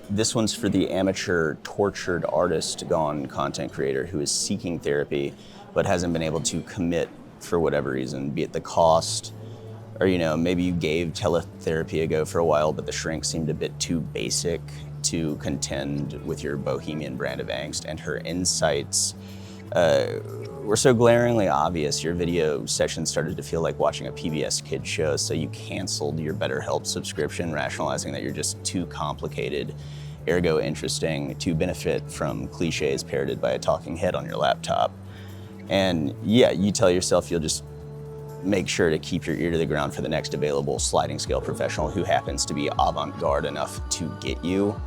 This one's for the amateur, tortured artist gone content creator who is seeking therapy but hasn't been able to commit for whatever reason, be it the cost, or maybe you gave teletherapy a go for a while, but the shrink seemed a bit too basic to contend with your bohemian brand of angst, and her insights were so glaringly obvious. Your video session started to feel like watching a PBS Kids show, so you canceled your BetterHelp subscription, rationalizing that you're just too complicated, ergo interesting, to benefit from cliches parroted by a talking head on your laptop. And yeah, you tell yourself you'll just make sure to keep your ear to the ground for the next available sliding scale professional who happens to be avant-garde enough to get you.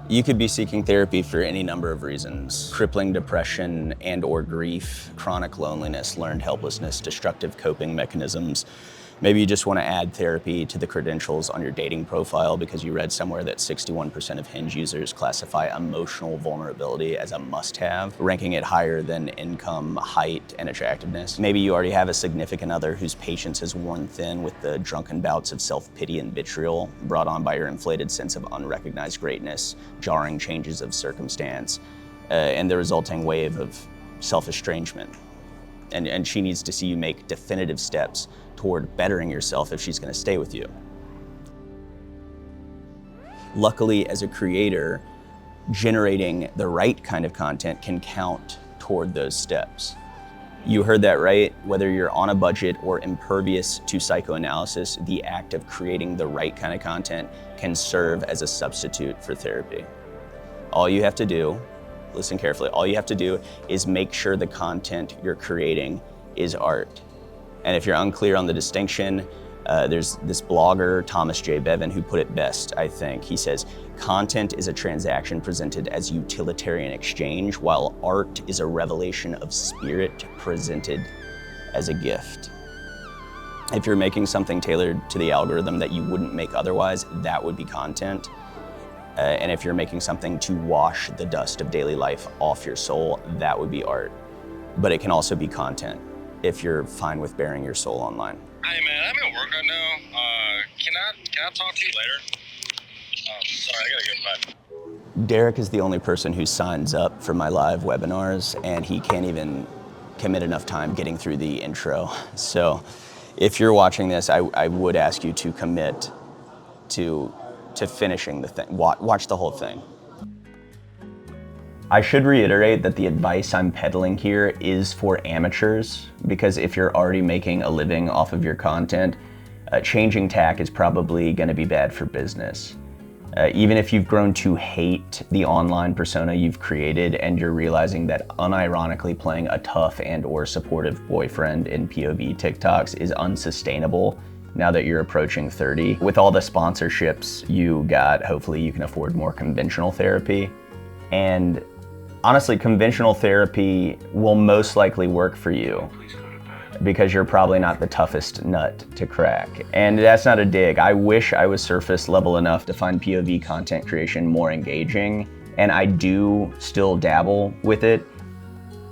You could be seeking therapy for any number of reasons: crippling depression and or grief, chronic loneliness, learned helplessness, destructive coping mechanisms. Maybe you just want to add therapy to the credentials on your dating profile because you read somewhere that 61% of Hinge users classify emotional vulnerability as a must-have, ranking it higher than income, height, and attractiveness. Maybe you already have a significant other whose patience has worn thin with the drunken bouts of self-pity and vitriol brought on by your inflated sense of unrecognized greatness, jarring changes of circumstance, and the resulting wave of self-estrangement. And she needs to see you make definitive steps toward bettering yourself if she's going to stay with you. Luckily, as a creator, generating the right kind of content can count toward those steps. You heard that right. Whether you're on a budget or impervious to psychoanalysis, the act of creating the right kind of content can serve as a substitute for therapy. All you have to do, listen carefully, all you have to do is make sure the content you're creating is art. And if you're unclear on the distinction, there's this blogger, Thomas J. Bevan, who put it best, I think. He says, content is a transaction presented as utilitarian exchange, while art is a revelation of spirit presented as a gift. If you're making something tailored to the algorithm that you wouldn't make otherwise, that would be content. And if you're making something to wash the dust of daily life off your soul, that would be art. But it can also be content if you're fine with bearing your soul online. Hey man, I'm at work right now. Can I talk to you later? Sorry, I gotta go. Bye. Derek is the only person who signs up for my live webinars, and he can't even commit enough time getting through the intro. So if you're watching this, I would ask you to commit to finishing the thing. Watch the whole thing. I should reiterate that the advice I'm peddling here is for amateurs, because if you're already making a living off of your content, changing tack is probably going to be bad for business. Even if you've grown to hate the online persona you've created and you're realizing that unironically playing a tough and or supportive boyfriend in POV TikToks is unsustainable now that you're approaching 30. With all the sponsorships you got, hopefully you can afford more conventional therapy. And honestly, conventional therapy will most likely work for you because you're probably not the toughest nut to crack. And that's not a dig. I wish I was surface level enough to find POV content creation more engaging, and I do still dabble with it.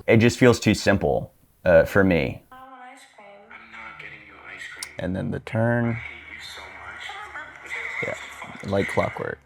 It just feels too simple for me. And then the turn. Yeah, like clockwork.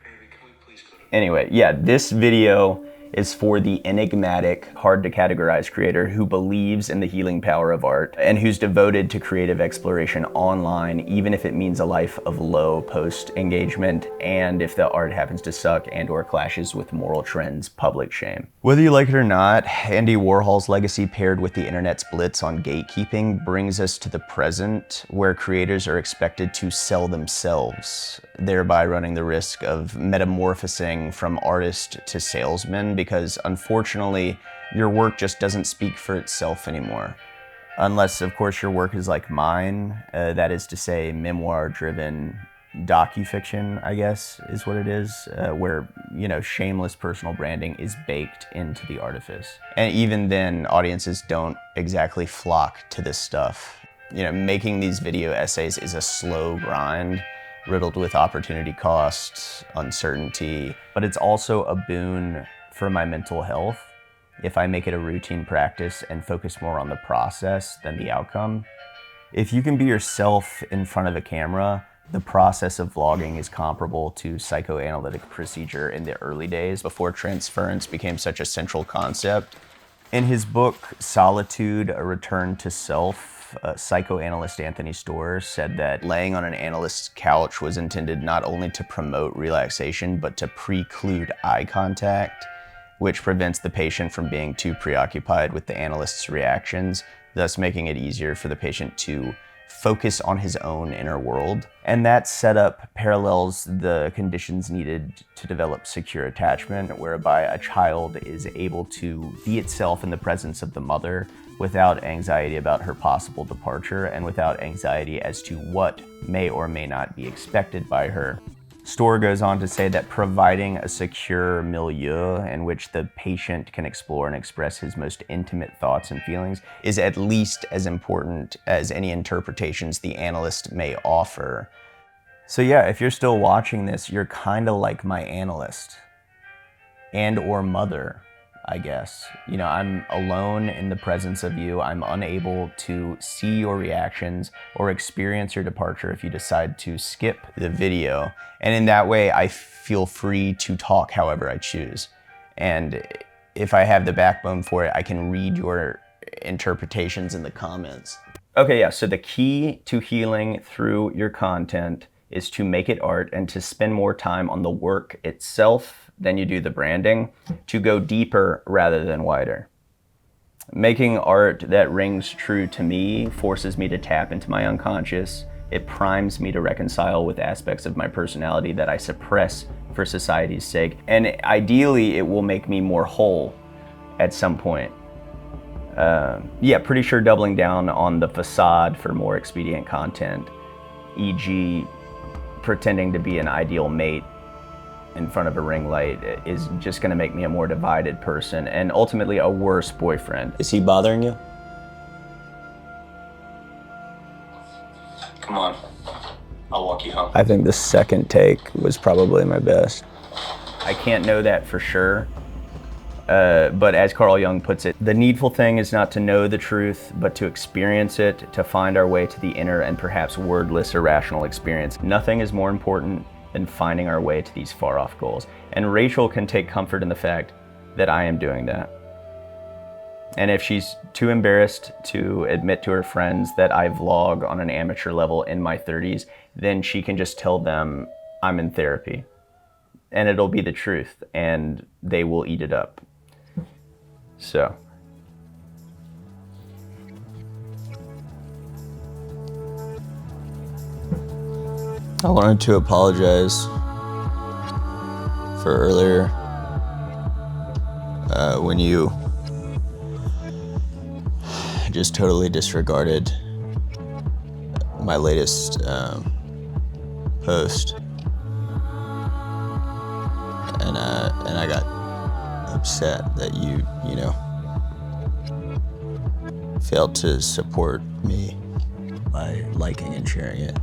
Anyway, yeah, this video is for the enigmatic, hard to categorize creator who believes in the healing power of art and who's devoted to creative exploration online, even if it means a life of low post engagement and if the art happens to suck and or clashes with moral trends, public shame. Whether you like it or not, Andy Warhol's legacy paired with the internet's blitz on gatekeeping brings us to the present, where creators are expected to sell themselves, thereby running the risk of metamorphosing from artist to salesman, because unfortunately, your work just doesn't speak for itself anymore. Unless, of course, your work is like mine, that is to say, memoir-driven docufiction, I guess, is what it is, where, shameless personal branding is baked into the artifice. And even then, audiences don't exactly flock to this stuff. Making these video essays is a slow grind, riddled with opportunity costs, uncertainty, but it's also a boon for my mental health if I make it a routine practice and focus more on the process than the outcome. If you can be yourself in front of a camera, The process of vlogging is comparable to psychoanalytic procedure in the early days before transference became such a central concept. In his book, Solitude, A Return to Self, psychoanalyst Anthony Storr said that laying on an analyst's couch was intended not only to promote relaxation, but to preclude eye contact, which prevents the patient from being too preoccupied with the analyst's reactions, thus making it easier for the patient to focus on his own inner world. And that setup parallels the conditions needed to develop secure attachment, whereby a child is able to be itself in the presence of the mother without anxiety about her possible departure and without anxiety as to what may or may not be expected by her. Storr goes on to say that providing a secure milieu in which the patient can explore and express his most intimate thoughts and feelings is at least as important as any interpretations the analyst may offer. So yeah, if you're still watching this, you're kind of like my analyst and or mother, I guess. You know, I'm alone in the presence of you. I'm unable to see your reactions or experience your departure if you decide to skip the video. And in that way, I feel free to talk however I choose. And if I have the backbone for it, I can read your interpretations in the comments. Okay, yeah, so the key to healing through your content is to make it art and to spend more time on the work itself than you do the branding, to go deeper rather than wider. Making art that rings true to me forces me to tap into my unconscious. It primes me to reconcile with aspects of my personality that I suppress for society's sake. And ideally, it will make me more whole at some point. Yeah, pretty sure doubling down on the facade for more expedient content, e.g. pretending to be an ideal mate in front of a ring light, is just gonna make me a more divided person and ultimately a worse boyfriend. Is he bothering you? Come on, I'll walk you home. I think the second take was probably my best. I can't know that for sure, but as Carl Jung puts it, the needful thing is not to know the truth, but to experience it, to find our way to the inner and perhaps wordless irrational experience. Nothing is more important than finding our way to these far-off goals. And Rachel can take comfort in the fact that I am doing that. And if she's too embarrassed to admit to her friends that I vlog on an amateur level in my 30s, then she can just tell them I'm in therapy. And it'll be the truth, and they will eat it up. So. I wanted to apologize for earlier when you just totally disregarded my latest post, and I got upset that you know, failed to support me by liking and sharing it.